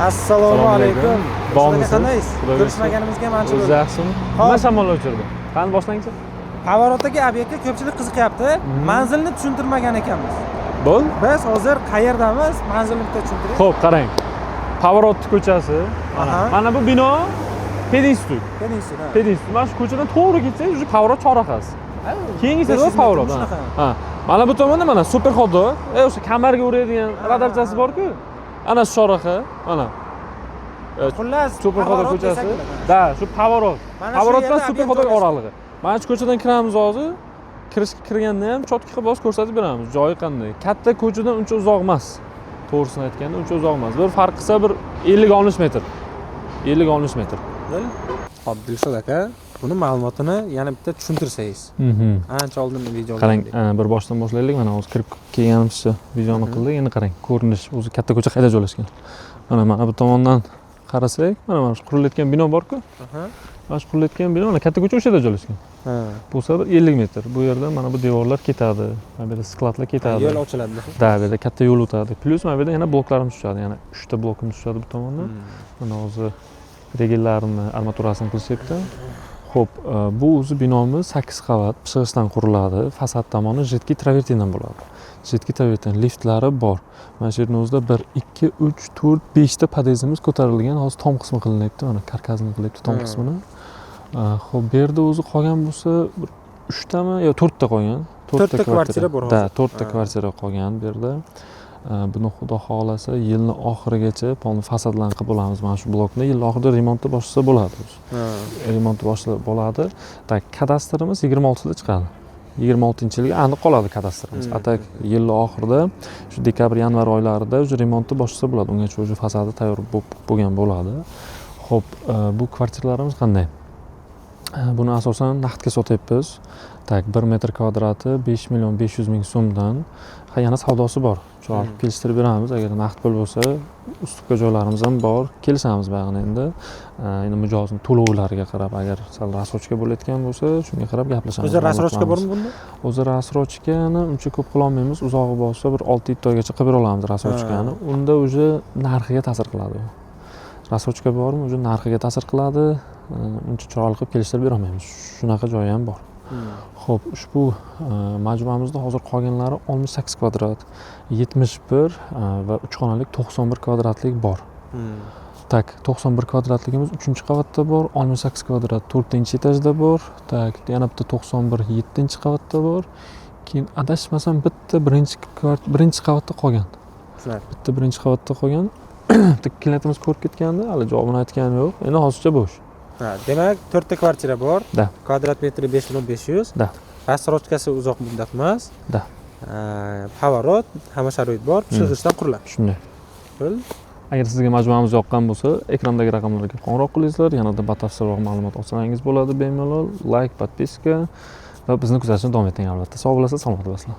Assalomu alaykum. Bormisiz? Qandaysiz? Ko'rishmaganimizga ancha O'zi bo'ldi. yaxshimi? Nima shamol o'chirdi? Qani boshlangchi. Pavorotdagi obyektga ko'pchilik qiziqyapti. Manzilni tushuntirmagan ekanmiz. Bo'l. Biz hozir qayerdamiz? Manzilni bitta tushuntiring. Xo'p, qarang. Pavorot ko'chasi. Mana bu bino Pedinstitut. Pedinstitut. Mana shu ko'chadan to'g'ri ketsangiz, o'sha Pavorot chorrahasi. Keyingisi esa Pavorot. Ha. Mana bu tomonda mana super xodo, o'sha kamarga uradigan radarchasi bor-ku. Ana shu chorraha, mana. Xullas, super xodo ko'chasi. Da, shu Pavorot. Pavorot bilan super xodo oralig'i. Mana shu ko'chadan kiramiz hozir. Kirganda ham cho'tki qilib bosib ko'rsatib beramiz. Joyi qanday. Katta ko'chadan uncha uzoq emas. To'g'risini aytganda uncha uzoq emas. Bir farq qilsa bir 50-60 metr. 50-60 metr. Hop, Dilshod aka, buni ma'lumotini yana bitta tushuntirsangiz. Ancha oldin videoda. Qarang, bir boshdan boshlaylik. Mana hozir kirib kelganimizcha videoni qildik. Endi qarang, ko'rinish o'zi katta ko'cha qayerda joylashgan. Mana bu tomondan qarasak, mana shu qurilayotgan bino bor-ku. Mana shu qurilayotgan bino, mana katta ko'cha o'sha yerda joylashgan. Bo'lsa bir 50 metr. Bu yerda mana bu devorlar ketadi. Mana bu yerda skladlar ketadi. Yo'l ochiladi. Da, bu yerda katta yo'l o'tadi. Plus mana bu yerda yana bloklarimiz tushadi. Yana 3 ta blokimiz tushadi bu tomondan. Mana hozir regellarini, armaturasini qilishyapti. Xo'p, bu o'zi binomiz 8 qavat pishg'ichdan quriladi. Fasad tomoni jiddiy travertindan bo'ladi. Jiddiy travertin liftlari bor. Mana shu yerning o'zida 1 2 3 4 5 ta podyezdimiz ko'tarilgan. Hozir tom qismi qilinyapti. Mana karkasini qilyapti tom qismini. Xo'p, bu yerda o'zi qolgan bo'lsa 3 tami yo 4 ta qolgan. 4 ta kvartira bor hozir. Da, 4 ta kvartira qolgan bu yerda. Buni xudo xolasa yilning oxirigacha polni fasadlarni qilib olamiz. Mana shu blokni yil oxirida remontni boshlasa bo'ladi. Remontni boshlab bo'ladi. Tak, kadastrimiz 26 da chiqadi. 26-yilga aniq qoladi kadastrimiz. Atak yil oxirida shu dekabr yanvar oylarida o'sha remontni boshlasa bo'ladi. Ungacha o'sha fasadi tayyor bo'lgan bo'ladi. Xo'p, bu kvartiralarimiz qanday? Buni asosan naqdga sotyapmiz. Tak, 1 metr kvadrati 5 million 500 ming so'mdan. Yana savdosi bor. Olib kelishtirib beramiz. Agar naqd pul bo'lsa, ustupka joylarimiz ham bor. Kelishamiz bag'ini endi. Endi mijozning to'lovlariga qarab, agar sal rasrochka bo'layotgan bo'lsa, shunga qarab gaplashamiz. O'zi rasrochka bormi bunda? O'zi rasrochkani uncha ko'p qila olmaymiz. Uzog'i bo'lsa bir 6-7 oygacha qilib bera olamiz rasrochkani. Unda o'zi narxiga ta'sir qiladi. Rasrochka bormi, o'zi narxiga ta'sir qiladi. Uncha chiroyli qilib kelishtirib bera olmaymiz. Shunaqa joyi ham bor. Xo'p, ushbu majmuamizda hozir qolganlari 68 kvadrat, 71 va 3 xonalik 91 kvadratlik bor. Tak, 91 kvadratligimiz 3-qavatda bor, 68 kvadrat 4-etajda bor. Tak, yana bitta 91 7-qavatda bor. Keyin adashmasam bitta birinchi qavatda qolgan. Bitta birinchi qavatda qolgan. Bitta klientimiz ko'rib ketgandi, hali javobini aytgani yo'q. Endi hozircha bo'sh. Demak, 4 ta kvartira bor. Da. Kvadrat metri 5500. Da. Rasrochkasi uzoq muddat emas. Da. Pavorot, hamma sharoit bor. Pishg'ichdan quriladi. Shunday. Agar sizga majmuamiz yoqqan bo'lsa, ekrandagi raqamlarga qo'ng'iroq qilingizlar. Yanada batafsilroq ma'lumot olsangiz bo'ladi bemalol. Like, podpiska va bizni kuzatishni davom eting albatta. Sog' bo'lasiz, salomat bo'lasizlar.